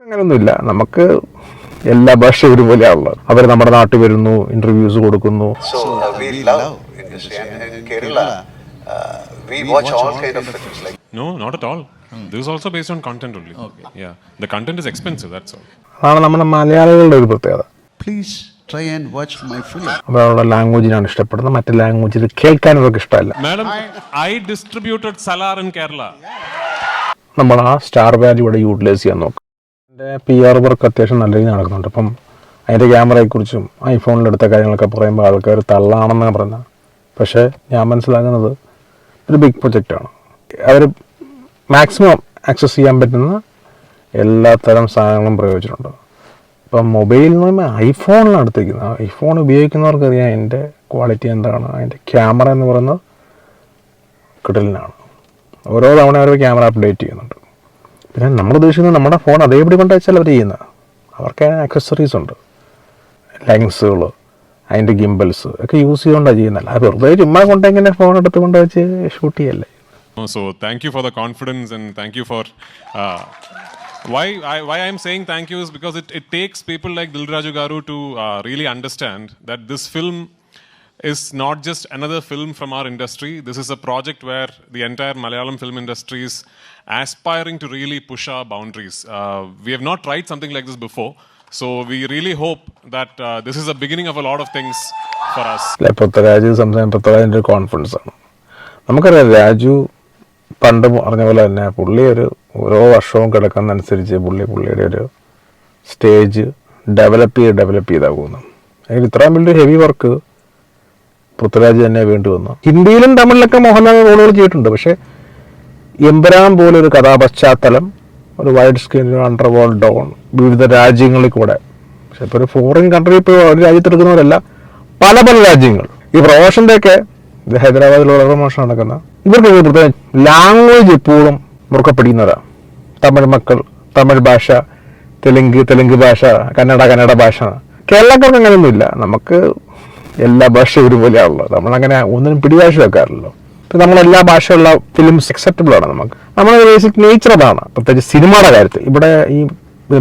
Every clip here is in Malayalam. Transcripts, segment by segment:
അങ്ങനെയൊന്നുമില്ല. നമുക്ക് എല്ലാ ഭാഷയും ഒരുപോലെയാണുള്ളത്. അവർ നമ്മുടെ നാട്ടിൽ വരുന്നു, ഇന്റർവ്യൂസ് കൊടുക്കുന്നു. We love industry and in Kerala, we watch all kind of films like. No, not at all. This is also based on content only. Okay. Yeah, the content is expensive. That's all. അതാണ് നമ്മുടെ മലയാളികളുടെ ഒരു പ്രത്യേകത. Please try and watch my film. അവരുടെ ലാംഗ്വേജിനാണ് ഇഷ്ടപ്പെടുന്നത്, മറ്റു ലാംഗ്വേജിൽ കേൾക്കാൻ അവർക്ക് ഇഷ്ടമല്ല. Madam, I distributed Salar in Kerala. നമ്മൾ ആ സ്റ്റാർ വാല്യൂ ഇവിടെ യൂട്ടിലൈസ് ചെയ്യാൻ നോക്കും. എൻ്റെ PR വർക്ക് അത്യാവശ്യം നല്ല രീതിയിൽ നടക്കുന്നുണ്ട്. അപ്പം അതിൻ്റെ ക്യാമറയെക്കുറിച്ചും ഐഫോണിലെടുത്ത കാര്യങ്ങളൊക്കെ പറയുമ്പോൾ ആൾക്കാർ തള്ളാണെന്നാണ് പറയുന്നത്. പക്ഷേ ഞാൻ മനസ്സിലാക്കുന്നത് ഒരു ബിഗ് പ്രൊജക്റ്റാണ്. അവർ മാക്സിമം ആക്സസ് ചെയ്യാൻ പറ്റുന്ന എല്ലാ തരം സാധനങ്ങളും പ്രയോഗിച്ചിട്ടുണ്ട്. ഇപ്പം മൊബൈലിൽ നിന്ന് ഐഫോണിനടുത്തേക്കുന്നത്, ഐഫോൺ ഉപയോഗിക്കുന്നവർക്കറിയാം അതിൻ്റെ ക്വാളിറ്റി എന്താണ്. അതിൻ്റെ ക്യാമറ എന്ന് പറയുന്നത് കിടലിനാണ്. ഓരോ തവണ അവർ ക്യാമറ അപ്ഡേറ്റ് ചെയ്യുന്നുണ്ട്. പിന്നെ നമ്മൾ ഉദ്ദേശിക്കുന്നത് നമ്മുടെ ഫോൺ അതേപടി കൊണ്ട് വെച്ചാൽ അവർ ചെയ്യുന്നത്. അവർക്ക് ആക്സസറീസ് ഉണ്ട്, ലെൻസുകൾ, അതിൻ്റെ ഗിംബൽസ് ഒക്കെ യൂസ് ചെയ്തുകൊണ്ടാണ് ചെയ്യുന്നത്. അത് വെറുതെ ചുമ്മാ കൊണ്ടെങ്ങനെ ഫോൺ എടുത്ത് കൊണ്ട് വെച്ച് ഷൂട്ട് ചെയ്യല്ലേ. So thank you for the confidence and thank you for why I'm saying thank you is because it takes people like Dil Raju Garu to really understand that this film is not just another film from our industry. This is a project where the entire Malayalam film industry is aspiring to really push our boundaries. We have not tried something like this before. So we really hope that this is the beginning of a lot of things for us. Prithviraj പൃഥ്വിരാജിൻ്റെ ഒരു കോൺഫിഡൻസ് ആണ്. നമുക്കറിയാം രാജു പണ്ട് പറഞ്ഞ പോലെ തന്നെ പുള്ളി ഓരോ വർഷവും കിടക്കുന്നതനുസരിച്ച് പുള്ളിയുടെ ഒരു സ്റ്റേജ് ഡെവലപ്പ് ചെയ്താ പോകുന്നത്. അതിൽ ഇത്രയും വലിയ ഹെവി വർക്ക് പൃഥ്വിരാജ് തന്നെ വേണ്ടി വന്നു. ഹിന്ദിയിലും തമിഴിലൊക്കെ മോഹൻലാൽ റോളുകൾ ചെയ്തിട്ടുണ്ട്. പക്ഷേ എമ്പുരാൻ പോലെ ഒരു കഥാപശ്ചാത്തലം, ഒരു വൈഡ് സ്ക്രീനിൽ അണ്ടർവേൾഡ് ഡോൺ, വിവിധ രാജ്യങ്ങളിൽ കൂടെ. പക്ഷെ ഇപ്പോൾ ഒരു ഫോറിൻ കൺട്രി, ഇപ്പോൾ ഒരു രാജ്യത്തെടുക്കുന്നവരല്ല, പല പല രാജ്യങ്ങൾ. ഈ പ്രൊമോഷൻ്റെയൊക്കെ ഇത് ഹൈദരാബാദിലുള്ള പ്രൊമോഷൻ നടക്കുന്ന ഇവർക്ക് പ്രത്യേകം ലാംഗ്വേജ് എപ്പോഴും മുറുക്കെ പിടിക്കുന്നവരാണ്. തമിഴ് മക്കൾ, തമിഴ് ഭാഷ, തെലുങ്ക് ഭാഷ, കന്നഡ ഭാഷ. കേരളക്കാർക്ക് അങ്ങനെയൊന്നുമില്ല. നമുക്ക് എല്ലാ ഭാഷയും ഒരുപോലെയാണല്ലോ. നമ്മളങ്ങനെ ഒന്നിനും പിടിഭാഷ വെക്കാറില്ലല്ലോ. ഇപ്പം നമ്മളെല്ലാ ഭാഷയുള്ള ഫിലിംസ് അക്സെപ്റ്റബിൾ ആണ് നമുക്ക്. നമ്മുടെ ബേസിക് നേച്ചർ അതാണ്. പ്രത്യേകിച്ച് സിനിമയുടെ കാര്യത്തിൽ ഇവിടെ ഈ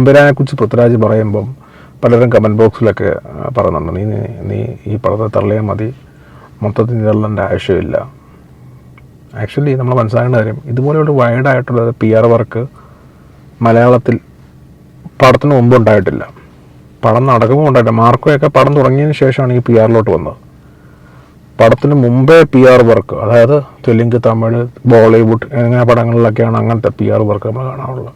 എമ്പുരാനെ കുറിച്ച് പൃഥ്വിരാജ് പറയുമ്പം പലരും കമൻറ്റ് ബോക്സിലൊക്കെ പറയുന്നുണ്ട്, നീ ഈ പടത്തെ തള്ളിയാൽ മതി, മൊത്തത്തിൽ തള്ളേണ്ട ആവശ്യമില്ല. ആക്ച്വലി നമ്മൾ മനസ്സിലാക്കേണ്ട കാര്യം, ഇതുപോലെയുള്ള വൈഡായിട്ടുള്ള PR വർക്ക് മലയാളത്തിൽ പടത്തിന് മുമ്പ് ഉണ്ടായിട്ടില്ല. പടം നടക്കുമ്പോൾ ഉണ്ടായിട്ടില്ല. മാർക്കോയൊക്കെ പടം തുടങ്ങിയതിന് ശേഷമാണ് ഈ PR-ലോട്ട് വന്നത്. പടത്തിന് മുമ്പേ PR വർക്ക്, അതായത് തെലുങ്ക്, തമിഴ്, ബോളിവുഡ് അങ്ങനെ പടങ്ങളിലൊക്കെയാണ് അങ്ങനത്തെ PR വർക്ക് നമ്മൾ കാണാറുള്ളത്.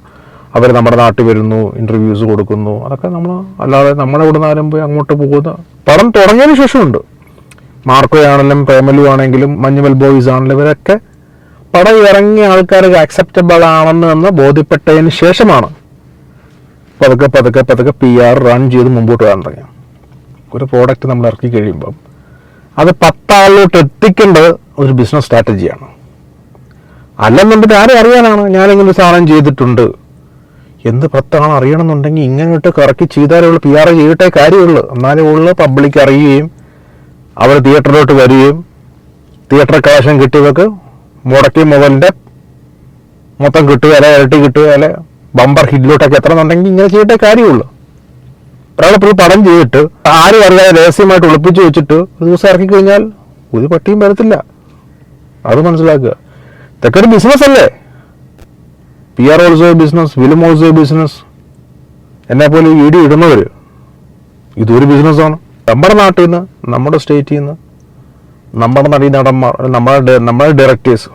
അവർ നമ്മുടെ നാട്ടിൽ വരുന്നു, ഇൻ്റർവ്യൂസ് കൊടുക്കുന്നു. അതൊക്കെ നമ്മൾ അല്ലാതെ നമ്മുടെ ഇവിടെ നിന്ന് ആരും പോയി അങ്ങോട്ട് പോകുന്ന പടം തുടങ്ങിയതിന് ശേഷമുണ്ട്. മാർക്കോ ആണെങ്കിലും പ്രേമലു ആണെങ്കിലും മഞ്ഞുമൽ ബോയ്സ് ആണെങ്കിലും ഇവരൊക്കെ പടം ഇറങ്ങിയ ആൾക്കാർക്ക് അക്സെപ്റ്റബിൾ ആണെന്ന് ബോധ്യപ്പെട്ടതിന് ശേഷമാണ് പതുക്കെ PR റൺ ചെയ്ത് മുമ്പോട്ട് വരാൻ തുടങ്ങി. ഒരു പ്രോഡക്റ്റ് നമ്മൾ ഇറക്കി കഴിയുമ്പം അത് 10 ആളിലോട്ട് എത്തിക്കേണ്ടത് ഒരു ബിസിനസ് സ്ട്രാറ്റജിയാണ്. അല്ലെന്നുണ്ടെങ്കിൽ ആരും അറിയാനാണ് ഞാനിങ്ങനെ ഒരു സാധനം ചെയ്തിട്ടുണ്ട് എന്ത് 10 ആൾ അറിയണമെന്നുണ്ടെങ്കിൽ ഇങ്ങനെയിട്ട് കറക്കി ചെയ്താലേ ഉള്ളൂ, PR ചെയ്തിട്ടേ കാര്യമുള്ളൂ. എന്നാലേ ഉള്ളൂ പബ്ലിക് അറിയുകയും അവർ തിയേറ്ററിലോട്ട് വരികയും തിയേറ്റർ കളക്ഷൻ കിട്ടിയവർക്ക് മുടക്കി മുതലിൻ്റെ മൊത്തം കിട്ടുക, അല്ലെ ഇരട്ടി കിട്ടുക, അല്ലെ ബമ്പർ ഹിറ്റിലോട്ടൊക്കെ എത്തണമെന്നുണ്ടെങ്കിൽ ഇങ്ങനെ ചെയ്തിട്ടേ കാര്യമുള്ളൂ. ഒരാളെപ്പോഴും പടം ചെയ്തിട്ട് ആരും അറിയാതെ രഹസ്യമായിട്ട് ഒളിപ്പിച്ച് വെച്ചിട്ട് ഒരു ദിവസം ഇറക്കി കഴിഞ്ഞാൽ ഒരു പട്ടിയും വരത്തില്ല. അത് മനസ്സിലാക്കുക. ഇതൊക്കെ ഒരു ബിസിനസ് അല്ലേ. PR also business, film also business. എന്നെപ്പോലെ വീഡിയോ ഇടുന്നവർ ഇതൊരു ബിസിനസ്സാണ്. നമ്മുടെ നാട്ടിൽ നിന്ന്, നമ്മുടെ സ്റ്റേറ്റിൽ നിന്ന്, നമ്മുടെ നടന്മാർ, നമ്മുടെ ഡയറക്ടേഴ്സ്,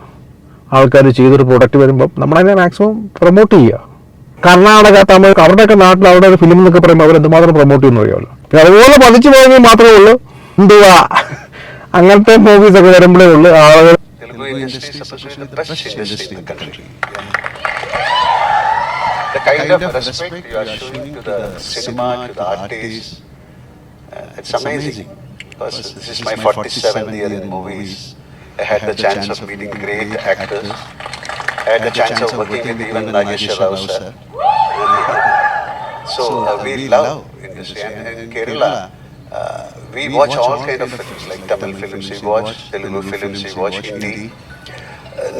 ആൾക്കാർ ചെയ്തൊരു പ്രൊഡക്റ്റ് വരുമ്പം നമ്മളതിനെ മാക്സിമം പ്രൊമോട്ട് ചെയ്യുക. കർണാടക, തമിഴ്, അവരുടെയൊക്കെ നാട്ടിൽ അവരുടെ ഒരു ഫിലിം എന്നൊക്കെ പറയുമ്പോൾ അവരെന്തുമാത്രം പ്രൊമോട്ട് ചെയ്യുന്നു അറിയാമല്ലോ. പിന്നെ അതുപോലെ പതിച്ചു പോയെങ്കിൽ മാത്രമേ ഉള്ളൂ എന്തുവാ അങ്ങനത്തെ മൂവീസൊക്കെ വരുമ്പോഴേ ഉള്ളൂ ആളുകൾ. The kind of respect you are showing to the cinema, to the artists, it's amazing. Because this is my 47th year in movies. I had the chance of meeting great actors. I had the chance of working with even Nagesha Rao sir. So we love industry and in Kerala. We watch all kind of films like Tamil films we watch, Telugu films we watch, Hindi.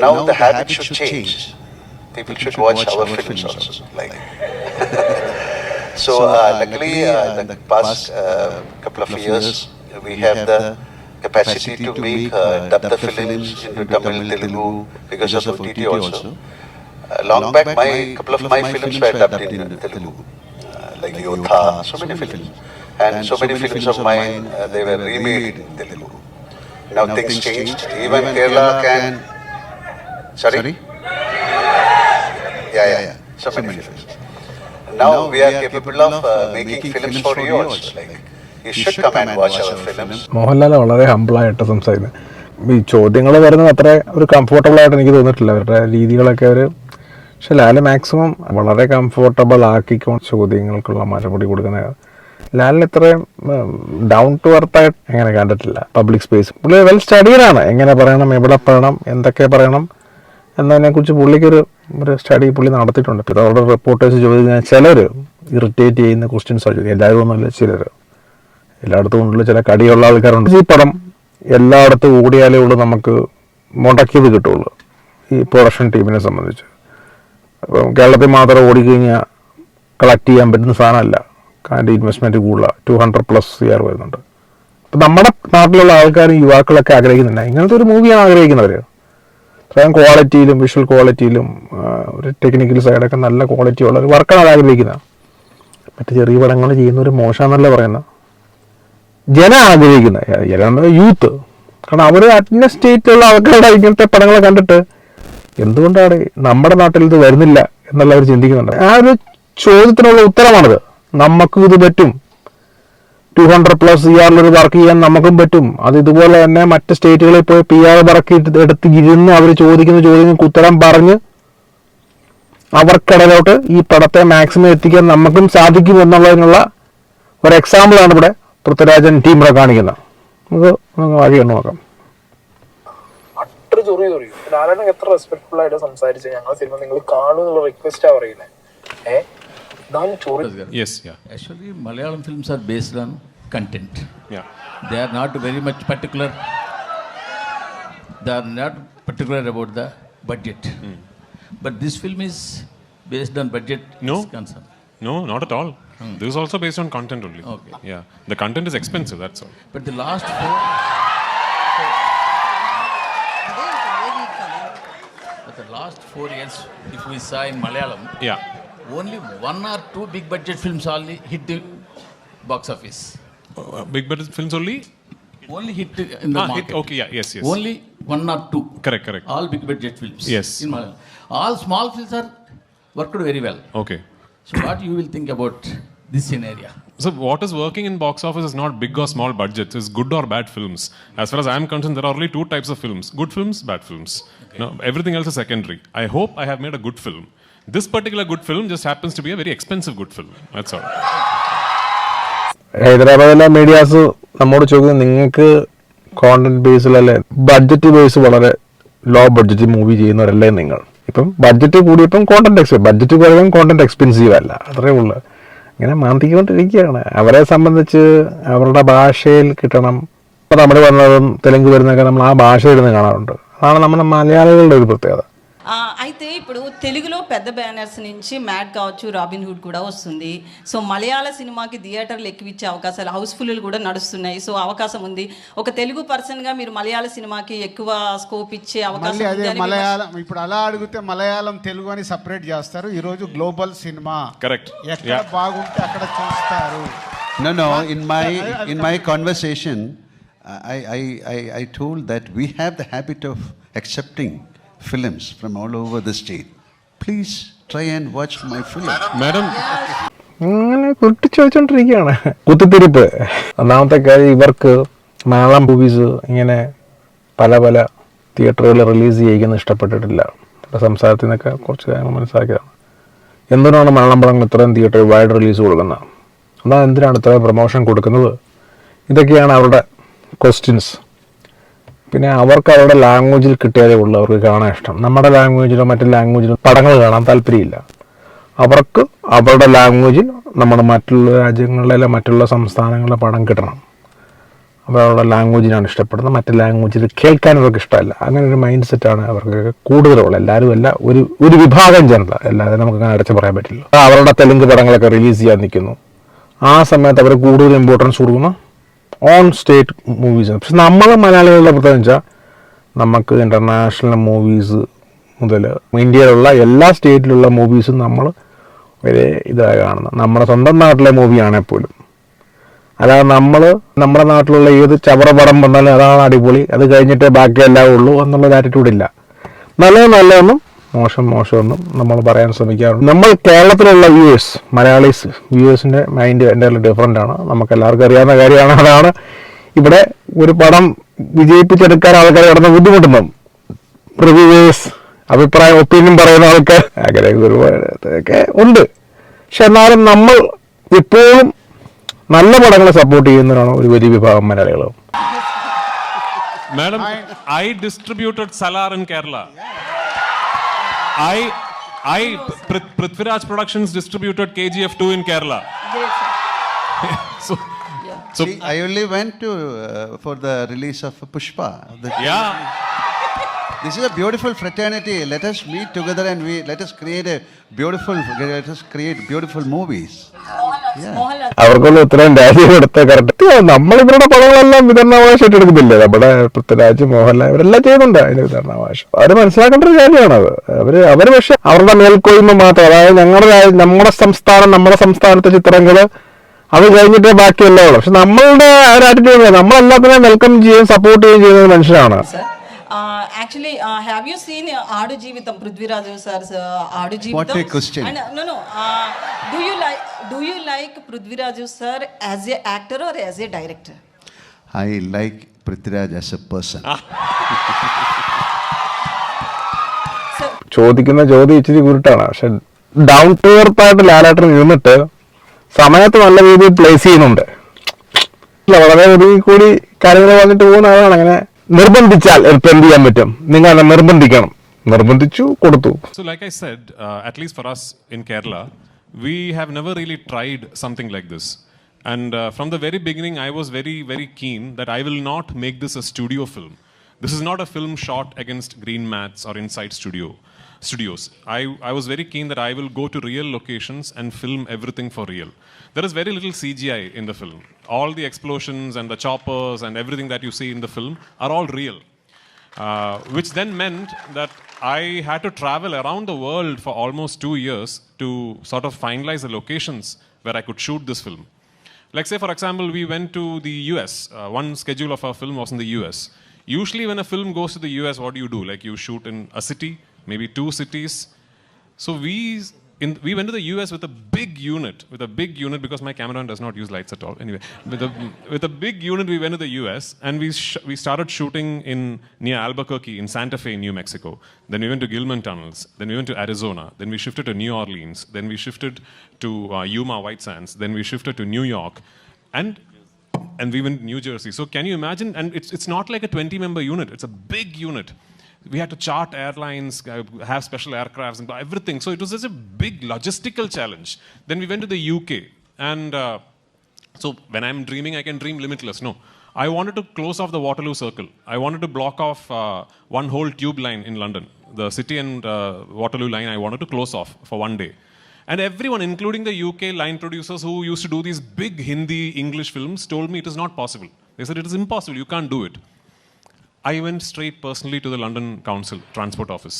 Now the habit should change. people should watch our films also. Like, so luckily, the past couple of years, we have the capacity to make dub the films into Tamil, Telugu because of OTT also. Long back, couple of my films were dubbed in Telugu, like Yotha, so many films, and so many films of mine they were remade in Telugu. Now things changed. Even Kerala can. Sorry? Yeah. So many films. Now we are capable of making films for you also. Like, you should come and watch our films. Mohanlal വളരെ ഹംബിളായിട്ട് സംസാരിക്കുന്നത്. ഈ ചോദ്യങ്ങൾ വരുന്നത് അത്ര ഒരു കംഫർട്ടബിൾ ആയിട്ട് എനിക്ക് തോന്നിയിട്ടില്ല. അവരുടെ രീതികളൊക്കെ ഒരു, പക്ഷെ ലാൽ മാക്സിമം വളരെ കംഫർട്ടബിൾ ആക്കിക്കൊണ്ട് ചോദ്യങ്ങൾക്കുള്ള മറുപടി കൊടുക്കുന്ന ലാലിന് ഇത്രയും ഡൗൺ ടു എർത്തായിട്ട് എങ്ങനെ കണ്ടിട്ടില്ല. പബ്ലിക് സ്പേസ് പുള്ളി വെൽ സ്റ്റഡീഡാണ്. എങ്ങനെ പറയണം, എവിടെ പറയണം, എന്തൊക്കെ പറയണം എന്നതിനെക്കുറിച്ച് പുള്ളിക്കൊരു സ്റ്റഡി പുള്ളി നടത്തിയിട്ടുണ്ട്. ഇപ്പോൾ അവരുടെ റിപ്പോർട്ടേഴ്സ് ചോദിച്ചാൽ ചിലർ ഇറിറ്റേറ്റ് ചെയ്യുന്ന ക്വസ്റ്റ്യൻസാണ് ചോദിക്കുക. എല്ലാവരും ഒന്നുമില്ല, ചിലർ. എല്ലായിടത്തും ഉള്ള ചില കടിയുള്ള ആൾക്കാരുണ്ട്. ഈ പടം എല്ലായിടത്തും ഓടിയാലേ ഉള്ളൂ നമുക്ക് മുടക്കിയത് കിട്ടുള്ളൂ ഈ പ്രൊഡക്ഷൻ ടീമിനെ സംബന്ധിച്ച്. അപ്പം കേരളത്തിൽ മാത്രം ഓടിക്കഴിഞ്ഞാൽ കളക്ട് ചെയ്യാൻ പറ്റുന്ന സാധനമല്ല. അതിൻ്റെ ഇൻവെസ്റ്റ്മെൻറ്റ് കൂടുതല, 200+ CR വരുന്നുണ്ട്. അപ്പം നമ്മുടെ നാട്ടിലുള്ള ആൾക്കാരും യുവാക്കളൊക്കെ ആഗ്രഹിക്കുന്നില്ല, ഇങ്ങനത്തെ ഒരു മൂവിയാണ് ആഗ്രഹിക്കുന്നവർ. അത്രയും ക്വാളിറ്റിയിലും വിഷ്വൽ ക്വാളിറ്റിയിലും ഒരു ടെക്നിക്കൽ സൈഡൊക്കെ നല്ല ക്വാളിറ്റി ഉള്ള ഒരു വർക്കാണ് അത് ആഗ്രഹിക്കുന്നത്. മറ്റ് ചെറിയ പടങ്ങൾ ചെയ്യുന്നവർ മോശമെന്നല്ല പറയുന്നത്, ജനം ആഗ്രഹിക്കുന്നത്, യൂത്ത്. കാരണം അവർ അന്യ സ്റ്റേറ്റിലുള്ള ആൾക്കാരുടെ ഇങ്ങനത്തെ പടങ്ങൾ കണ്ടിട്ട് എന്തുകൊണ്ടാണ് നമ്മുടെ നാട്ടിൽ ഇത് വരുന്നില്ല എന്നുള്ളവർ ചിന്തിക്കുന്നുണ്ട്. ആ ഒരു ചോദ്യത്തിനുള്ള ഉത്തരമാണിത്. നമുക്കും ഇത് പറ്റും, 200+ CR വർക്ക് ചെയ്യാൻ നമുക്കും പറ്റും. അത് ഇതുപോലെ തന്നെ മറ്റ് സ്റ്റേറ്റുകളിൽ പോയി PR വർക്ക് എടുത്ത് ഇരുന്ന് അവർ ചോദിക്കുന്ന ചോദ്യങ്ങൾക്ക് ഉത്തരം പറഞ്ഞ് അവർക്കിടയിലോട്ട് ഈ പടത്തെ മാക്സിമം എത്തിക്കാൻ നമുക്കും സാധിക്കും എന്നുള്ളതിനുള്ള ഒരു എക്സാമ്പിളാണ് ഇവിടെ പൃഥ്വിരാജൻ ടീം ഇവിടെ കാണിക്കുന്നത്. നമുക്ക് വഴി കണ്ടു നോക്കാം. ലാലേട്ടൻ എത്ര റെസ്പെക്ട്ഫുൾ ആയിട്ട് സംസാരിച്ചു. ഞങ്ങൾ സിനിമ നിങ്ങൾ കാണുന്നുള്ള റിക്വസ്റ്റാ പറയുന്നത്. Yes, yeah. Actually, Malayalam films are based on content. Yeah. They are not very much particular. They are not particular about the budget. But this film is based on budget. No. Is concerned. No, not at all. This is also based on content only. Okay. Yeah. The content is expensive, that's all. But the last four years, if we saw in Malayalam, Yeah. only 1 or 2 big budget films only hit the box office. Big budget films only? Only hit in the market. Okay, yeah, yes. Only 1 or 2. Correct. All big budget films. Yes. In Malayalam. All small films are worked very well. Okay. So what you will think about this scenario? So what is working in box office is not big or small budgets, it's good or bad films. As far as I am concerned, there are only 2 types of films: good films, bad films. Okay. No, everything else is secondary. I hope I have made a good film. This particular good film just happens to be a very expensive good film. That's all. ഹൈദരാബാദിലെ മീഡിയാസ് നമ്മോട് ചോദിക്കുന്നത്, നിങ്ങൾക്ക് കോണ്ടന്റ് ബേസിലല്ലേ, ബഡ്ജറ്റ് ബേസ് വളരെ ലോ ബഡ്ജറ്റ് മൂവി ചെയ്യുന്നവരല്ലേ നിങ്ങൾ? ഇപ്പം ബഡ്ജറ്റ് കൂടിയപ്പം ബഡ്ജറ്റ് കുറയും, കോണ്ടന്റ് എക്സ്പെൻസീവ് അല്ല, അത്രേ ഉള്ളൂ. ഇങ്ങനെ മാന്തിക്കൊണ്ടിരിക്കുകയാണ്. അവരെ സംബന്ധിച്ച് അവരുടെ ഭാഷയിൽ കിട്ടണം. ഇപ്പോൾ നമ്മൾ വന്നതും തെലുങ്ക് വരുന്നതൊക്കെ നമ്മൾ ആ ഭാഷയിൽ നിന്ന് കാണാറുണ്ട്. അതാണ് നമ്മുടെ മലയാളികളുടെ ഒരു പ്രത്യേകത. అయితే ఇప్పుడు తెలుగులో పెద్ద బ్యానర్స్ నుంచి మ్యాట్ కావచ్చు, రాబిన్ హుడ్ కూడా వస్తుంది. సో మలయాళ సినిమాకి థియేటర్లు ఎక్కువిచ్చే అవకాశాలు, హౌస్ఫుల్ కూడా నడుస్తున్నాయి. సో అవకాశం ఉంది. ఒక తెలుగు పర్సన్గా మీరు మలయాళ సినిమాకి ఎక్కువ స్కోప్ ఇచ్చే అవకాశం ఉంది. మలయాళం ఇప్పుడు అలా అడిగితే మలయాళం తెలుగు అని సపరేట్ చేస్తారు. ఈరోజు గ్లోబల్ సినిమా Correct. ఎక్కడ బాగుంటే అక్కడ చూస్తారు. No. In my conversation, I told that we have the habit of accepting films from all over the state. Please try and watch my film. Madam. അങ്ങനെ കുട്ടിച്ചോദിച്ചോണ്ടിരിക്കുകയാണ്. കുത്തിത്തിരിപ്പ്. ഒന്നാമത്തെ കാര്യം, ഇവർക്ക് മലയാളം മൂവീസ് ഇങ്ങനെ പല തിയേറ്ററുകളിൽ റിലീസ് ചെയ്യുന്നത് ഇഷ്ടപ്പെട്ടിട്ടില്ല. സംസാരത്തിൽ നിന്നൊക്കെ കുറച്ച് കാര്യങ്ങൾ മനസ്സിലാക്കിയതാണ്. എന്തിനാണ് മലയാളം പടങ്ങൾ ഇത്രയും തിയേറ്ററിൽ വൈഡ് റിലീസ് കൊടുക്കുന്നത്? എന്നാൽ എന്തിനാണ് ഇത്രയും പ്രൊമോഷൻ കൊടുക്കുന്നത്? ഇതൊക്കെയാണ് അവരുടെ ക്വസ്റ്റ്യൻസ്. പിന്നെ അവർക്ക് അവരുടെ ലാംഗ്വേജിൽ കിട്ടിയാലേ ഉള്ളൂ അവർക്ക് കാണാൻ ഇഷ്ടം. നമ്മുടെ ലാംഗ്വേജിലോ മറ്റു ലാംഗ്വേജിലോ പടങ്ങൾ കാണാൻ താല്പര്യമില്ല. അവർക്ക് അവരുടെ ലാംഗ്വേജിൽ നമ്മുടെ മറ്റുള്ള രാജ്യങ്ങളിലെ മറ്റുള്ള സംസ്ഥാനങ്ങളിലെ പടം കിട്ടണം. അവരുടെ ലാംഗ്വേജിനാണ് ഇഷ്ടപ്പെടുന്നത്, മറ്റു ലാംഗ്വേജിൽ കേൾക്കാൻ അവർക്ക് ഇഷ്ടമല്ല. അങ്ങനെ ഒരു മൈൻഡ് സെറ്റാണ് അവർക്ക് കൂടുതലുള്ള. എല്ലാവരും അല്ല, ഒരു വിഭാഗം ജനത, എല്ലാവരും നമുക്ക് അങ്ങനെ അടച്ചു പറയാൻ പറ്റില്ല. അവരുടെ തെലുങ്ക് പടങ്ങളൊക്കെ റിലീസ് ചെയ്യാൻ നിൽക്കുന്നു. ആ സമയത്ത് അവർ കൂടുതൽ ഇമ്പോർട്ടൻസ് കൊടുക്കുന്ന ഓൺ സ്റ്റേറ്റ് മൂവീസാണ്. പക്ഷെ നമ്മൾ മലയാളികളുടെ പ്രത്യേകം വെച്ചാൽ നമുക്ക് ഇൻ്റർനാഷണൽ മൂവീസ് മുതൽ ഇന്ത്യയിലുള്ള എല്ലാ സ്റ്റേറ്റിലുള്ള മൂവീസും നമ്മൾ ഒരേ ഇതായി കാണുന്നത്. നമ്മുടെ സ്വന്തം നാട്ടിലെ മൂവിയാണെങ്കിൽ പോലും. അല്ലാതെ നമ്മുടെ നാട്ടിലുള്ള ഏത് ചവറ പടം വന്നാലും അതാണ് അടിപൊളി, അത് കഴിഞ്ഞിട്ടേ ബാക്കിയെല്ലാം ഉള്ളൂ എന്നുള്ളൊരു ആറ്റിറ്റ്യൂഡില്ല. നല്ലതെന്നും മോശമെന്നും നമ്മൾ പറയാൻ ശ്രമിക്കാറുണ്ട്. നമ്മൾ കേരളത്തിലുള്ള മലയാളീസ് വ്യൂവേഴ്സിൻ്റെ മൈൻഡ് എൻ്റെ ഡിഫറൻ്റ് ആണ്. നമുക്ക് എല്ലാവർക്കും അറിയാവുന്ന കാര്യമാണ്. അതാണ് ഇവിടെ ഒരു പടം വിജയിപ്പിച്ചെടുക്കാൻ ആൾക്കാർ കിടന്ന് ബുദ്ധിമുട്ടുന്നു. റിവ്യൂവേഴ്സ്, ഒപ്പീനിയൻ പറയുന്ന ആൾക്കാർ അങ്ങനെ ഒരുപാടൊക്കെ ഉണ്ട്. പക്ഷെ എന്നാലും നമ്മൾ എപ്പോഴും നല്ല പടങ്ങളെ സപ്പോർട്ട് ചെയ്യുന്നവരാണ് ഒരു വലിയ വിഭാഗം മലയാളികളും. Madam, I distributed Salar in Kerala. Prithviraj Productions distributed KGF 2 in Kerala. So See, I only went to for the release of Pushpa. yeah. This is a beautiful fraternity. Let us meet together and let us create beautiful movies. Mohanlal അവർക്കൊന്നും ഇത്രയും രാജ്യം എടുത്ത കറക്റ്റ്. നമ്മളിവരുടെ പടങ്ങളെല്ലാം വിതരണാവകാശമായിട്ട് എടുക്കുന്നില്ലേ? നമ്മുടെ പൃഥ്വിരാജ്, മോഹൻലാൽ ഇവരെല്ലാം ചെയ്യുന്നുണ്ട് അതിന്റെ വിതരണാവകാശം. അവർ മനസ്സിലാക്കേണ്ട ഒരു കാര്യമാണത്. അവര് പക്ഷെ അവരുടെ മേൽക്കോയ്മ മാത്രം, അതായത് നമ്മുടെ സംസ്ഥാനത്തെ ചിത്രങ്ങള് അത് കഴിഞ്ഞിട്ടേ ബാക്കിയെല്ലാം ഉള്ളു. പക്ഷെ നമ്മളുടെ ഒരു ആറ്റിറ്റ്യൂഡ് നമ്മളെല്ലാത്തിനെയും വെൽക്കം ചെയ്യുകയും സപ്പോർട്ട് ചെയ്യുകയും ചെയ്യുന്ന മനുഷ്യരാണ്. Actually, have you seen Aadu Jeevitham, Prithviraj sir's Aadu Jeevitham? What a question. No. Do you like Prithviraj sir as a actor or as a director? I like Prithviraj as a person. ചോദിക്കുന്ന ചോദ്യം ഇച്ചിരി കുരുട്ടാണ്. പക്ഷെ ഡൗൺ ടു എർത്ത് ആയിട്ട് ലാലേട്ടൻ ഇരുന്നിട്ട് സമയത്ത് നല്ല രീതിയിൽ പ്ലേസ് ചെയ്യുന്നുണ്ട്. വളരെ ഒതുങ്ങി കൂടി കാര്യങ്ങൾ വന്നിട്ട് പോകുന്ന ആളാണ്. അങ്ങനെ നിർബന്ധിച്ചാൽ എന്ത് ചെയ്യാൻ പറ്റും? നിങ്ങൾ നിർബന്ധിച്ചു കൊടുത്തു. So like I said, at least for us in Kerala, we have never really tried something like this. And from the very beginning, I was very, very keen that I will not make this a studio film. This is not a film shot against green mats or inside studios. I was very keen that I will go to real locations and film everything for real. There is very little CGI in the film. All the explosions and the choppers and everything that you see in the film are all real. Which then meant that I had to travel around the world for almost 2 years to sort of finalize the locations where I could shoot this film. Like say for example, we went to the US. One schedule of our film was in the US. Usually when a film goes to the US, what do you do? Like you shoot in a city, maybe 2 cities. So we went to the US with a big unit because my cameraman does not use lights at all. Anyway, with a big unit we went to the US and we started shooting near Albuquerque in Santa Fe, New Mexico. Then we went to Gilman Tunnels. Then we went to Arizona. Then we shifted to New Orleans. Then we shifted to Yuma White Sands. Then we shifted to New York. And we went to New Jersey. So can you imagine? And it's not like a 20-member unit. It's a big unit. We had to chart airlines, have special aircrafts and everything. So it was such a big logistical challenge. Then we went to the UK. And so when I'm dreaming, I can dream limitless. No. I wanted to close off the Waterloo Circle. I wanted to block off one whole tube line in London. The City and Waterloo line I wanted to close off for one day. And everyone, including the UK line producers who used to do these big Hindi, English films, told me it is not possible. They said it is impossible, you can't do it. I went straight personally to the London Council Transport Office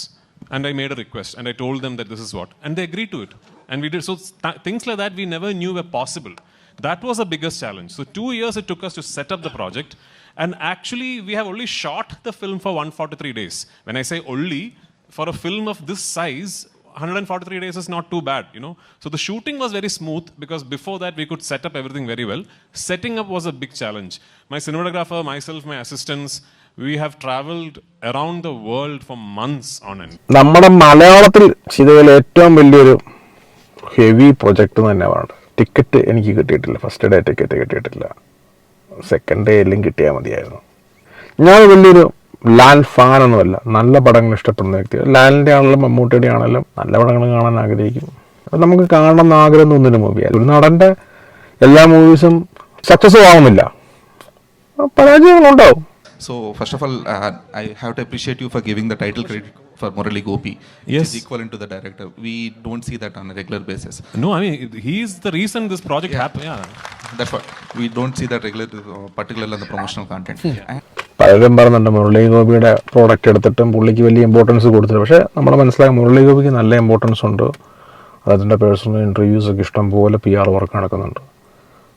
and I made a request and I told them that this is what. And they agreed to it. And we did. So things like that we never knew were possible. That was the biggest challenge. So 2 years it took us to set up the project. And actually we have only shot the film for 143 days. When I say only, for a film of this size, 143 days is not too bad, you know. So the shooting was very smooth because before that we could set up everything very well. Setting up was a big challenge. My cinematographer, myself, my assistants, we have traveled around the world for months on end. നമ്മുടെ മലയാളത്തിൽ ചെയ്തതിൽ ഏറ്റവും വലിയൊരു ഹെവി പ്രൊജക്റ്റ് തന്നെ വേണ്ട. ടിക്കറ്റ് എനിക്ക് കിട്ടിയിട്ടില്ല. ഫസ്റ്റ് ഡേ ടിക്കറ്റ് കിട്ടിയിട്ടില്ല. സെക്കൻഡ് ഡേ എല്ലാം കിട്ടിയാൽ മതിയായിരുന്നു. ഞാൻ വലിയൊരു ലാൽ ഫാനൊന്നുമല്ല. നല്ല പടങ്ങൾ ഇഷ്ടപ്പെടുന്ന വ്യക്തികൾ. ലാലിൻ്റെ ആണെങ്കിലും മമ്മൂട്ടിയുടെ ആണെങ്കിലും നല്ല പടങ്ങൾ കാണാൻ ആഗ്രഹിക്കും. അപ്പം നമുക്ക് കാണണമെന്ന് ആഗ്രഹം തോന്നുന്ന മൂവിയാണ്. ഒരു നടൻ്റെ എല്ലാ മൂവീസും സക്സസ്സും ആവുന്നില്ല. പരാജയങ്ങളുണ്ടാവും. So first of all, I have to appreciate you for giving the title credit for Murali Gopi. Yes. It is equivalent to the director. We don't see that on a regular basis. No, I mean, he's the reason this project happened. Yeah. That's what we don't see that regular, particularly on the promotional content. And പലരും പറയുന്നുണ്ട് മുരളി ഗോപിയുടെ പ്രോഡക്റ്റ് എടുത്തിട്ടും പുള്ളിക്ക് വലിയ ഇമ്പോർട്ടൻസ് കൊടുത്തില്ല. പക്ഷേ നമ്മൾ മനസ്സിലാക്കി മുരളി ഗോപിക്ക് നല്ല ഇമ്പോർട്ടൻസ് ഉണ്ട്. അതിൻ്റെ പേഴ്സണൽ ഇൻ്റർവ്യൂസ് ഒക്കെ ഇഷ്ടം പോലെ PR വർക്ക് നടക്കുന്നുണ്ട്.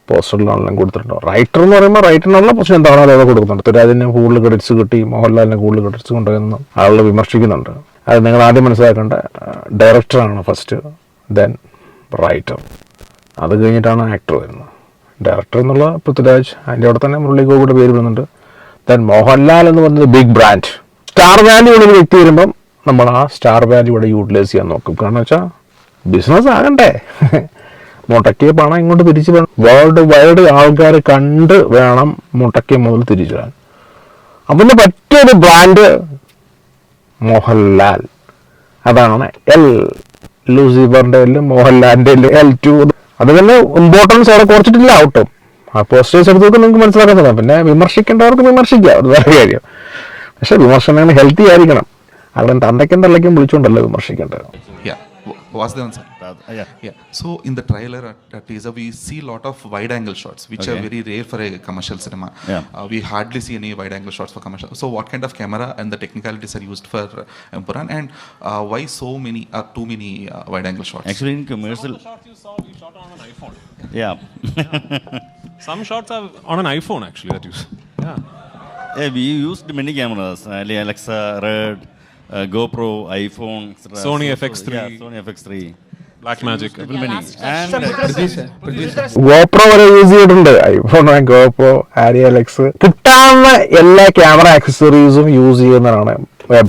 പോസ്റ്ററിലാണെങ്കിലും കൊടുത്തിട്ടുണ്ട്. റൈറ്റർ എന്ന് പറയുമ്പോൾ റൈറ്ററിനുള്ള പ്രശ്നം എന്താണോ അതൊക്കെ കൊടുക്കുന്നുണ്ട്. തുരാജിന് കൂടുതൽ ക്രെഡിറ്റ്സ് കിട്ടി, മോഹൻലാലിന് കൂടുതൽ ക്രെഡിറ്റ്സ് കൊണ്ടുവരുന്ന ആളുകൾ വിമർശിക്കുന്നുണ്ട്. അത് നിങ്ങൾ ആദ്യം മനസ്സിലാക്കേണ്ട ഡയറക്ടറാണ് ഫസ്റ്റ്, ദെൻ റൈറ്റർ, അത് കഴിഞ്ഞിട്ടാണ് ആക്ടർ വരുന്നത്. ഡയറക്ടർ എന്നുള്ള പൃഥ്വിരാജ്, അതിൻ്റെ അവിടെ തന്നെ മുരളി ഗോപിയുടെ പേര് വരുന്നുണ്ട്. ദെൻ മോഹൻലാൽ എന്ന് പറയുന്നത് ബിഗ് ബ്രാൻഡ്. സ്റ്റാർ വാല്യൂ ഉള്ള ഒരു വ്യക്തി വരുമ്പം നമ്മൾ ആ സ്റ്റാർ വാല്യൂ ഇവിടെ യൂട്ടിലൈസ് ചെയ്യാൻ നോക്കും. കാരണം വെച്ചാൽ ബിസിനസ് ആകണ്ടേ, മുടക്കിയ പണം ഇങ്ങോട്ട് തിരിച്ചു വേണം. വേൾഡ് വൈഡ് ആൾക്കാർ കണ്ട് വേണം മുടക്കിയ മുതൽ തിരിച്ചു വരാൻ. അതിന് പറ്റിയൊരു ബ്രാൻഡ് മോഹൻലാൽ. അതാണ് ലൂസിഫറിൻ്റെ മോഹൻലാലിൻ്റെ L2. അത് തന്നെ ഇമ്പോർട്ടൻസ് അവിടെ കുറച്ചിട്ടില്ല ഔട്ടും. ആ പോസ്റ്റേഴ്സ് എടുത്തൊക്കെ നിങ്ങൾക്ക് മനസ്സിലാക്കാൻ. പിന്നെ വിമർശിക്കേണ്ടവർക്ക് വിമർശിക്കുക, അത് വേറെ കാര്യം. പക്ഷെ വിമർശനങ്ങൾ ഹെൽത്തി ആയിരിക്കണം. അവിടെ തന്തയ്ക്കും തള്ളയ്ക്കും വിളിച്ചുകൊണ്ടല്ല വിമർശിക്കേണ്ടത്. yeah, was the answer? Yeah. So in the trailer at teaser, we see a lot of wide-angle shots, which are very rare for a commercial cinema. We hardly see any wide-angle shots for commercial. So what kind of camera and the technicalities are used for Empuran, and why so many too many wide-angle shots? Actually, in commercial, Shots you saw, we shot on an iPhone. yeah. Some shots are on an iPhone actually that you. Yeah. Yeah, we used many cameras, Alexa, Red, GoPro, iPhone, etc. Sony FX3. Yeah, Sony FX3. Black Magic. Many. And GoPro വരെ യൂസ് ചെയ്തിട്ടുണ്ട്. ഐഫോൺ, ഗോപ്രോ, ആരിയലെക്സ്, കിട്ടാവുന്ന എല്ലാ ക്യാമറ ആക്സസറീസും യൂസ് ചെയ്യുന്നതാണ്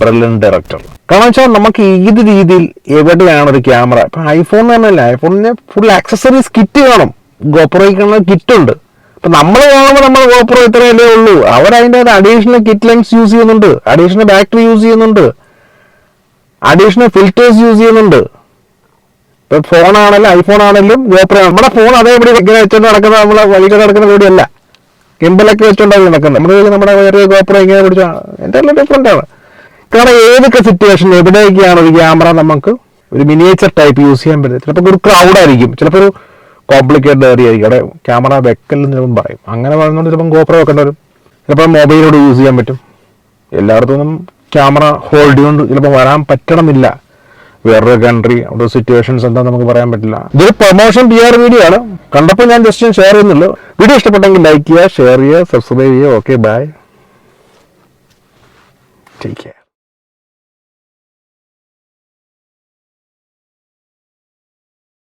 ബ്രില്യൻ ഡയറക്ടർ. കാരണം വെച്ചാൽ നമുക്ക് ഏത് രീതിയിൽ എവിടെയാണ് ഒരു ക്യാമറ, ഇപ്പം ഐഫോൺ തന്നെയല്ല, ഐഫോണിന് ഫുൾ ആക്സസറീസ് കിറ്റ് കാണും. ഗോപ്രോയ്ക്കുള്ള കിറ്റുണ്ട്. ഇപ്പം നമ്മൾ കാണുമ്പോൾ നമ്മൾ ഗോപ്രോ ഇത്രയല്ലേ ഉള്ളൂ. അവരതിൻ്റെ അഡീഷണൽ കിറ്റ് ലെൻസ് യൂസ് ചെയ്യുന്നുണ്ട്, അഡീഷണൽ ബാറ്ററി യൂസ് ചെയ്യുന്നുണ്ട്, അഡീഷണൽ ഫിൽറ്റേഴ്സ് യൂസ് ചെയ്യുന്നുണ്ട്. ഇപ്പം ഫോണാണെങ്കിലും ഐഫോൺ ആണെങ്കിലും ഗോപ്രോ, നമ്മുടെ ഫോൺ അതേപടി ഇങ്ങനെ വെച്ചോണ്ട് നടക്കുന്ന, നമ്മളെ വഴികൾ നടക്കുന്ന പേടിയല്ല, ഗിംബലൊക്കെ വെച്ചോണ്ടാണ് നടക്കുന്നത്. നമ്മുടെ വേറെ ഗോപ്രോ ഇങ്ങനെ പിടിച്ചാൽ എൻ്റെ എല്ലാം ഡിഫറെൻ്റ് ആണ്. കാരണം ഏതൊക്കെ സിറ്റുവേഷൻ എവിടെയൊക്കെയാണ് ഒരു ക്യാമറ നമുക്ക് ഒരു മിനിയേച്ചർ ടൈപ്പ് യൂസ് ചെയ്യാൻ പറ്റും. ചിലപ്പോൾ ഒരു ക്രൗഡായിരിക്കും, ചിലപ്പോൾ ഒരു കോംപ്ലിക്കേറ്റഡ് ഏരിയ ആയിരിക്കും, അവിടെ ക്യാമറ വെക്കലെന്ന് ചിലപ്പം പറയും. അങ്ങനെ പറയുന്നതുകൊണ്ട് ചിലപ്പം ഗോപ്രോ വെക്കേണ്ടി വരും. ചിലപ്പോൾ മൊബൈലോട് യൂസ് ചെയ്യാൻ പറ്റും. എല്ലായിടത്തും ക്യാമറ ഹോൾഡ് ചെയ്തുകൊണ്ട് ചിലപ്പോൾ വരാൻ പറ്റണമെന്നില്ല. വേറൊരു കൺട്രി, അവിടെ സിറ്റുവേഷൻസ് എന്താ നമുക്ക് പറയാൻ പറ്റില്ല. ഇതൊരു പ്രൊമോഷൻ PR വീഡിയോ ആണ്. കണ്ടപ്പോൾ ഞാൻ ജസ്റ്റ് ഷെയർ ചെയ്യുന്നുള്ളൂ. വീഡിയോ ഇഷ്ടപ്പെട്ടെങ്കിൽ ലൈക്ക് ചെയ്യുക, ഷെയർ ചെയ്യുക, സബ്സ്ക്രൈബ് ചെയ്യുക. Okay, bye, take care.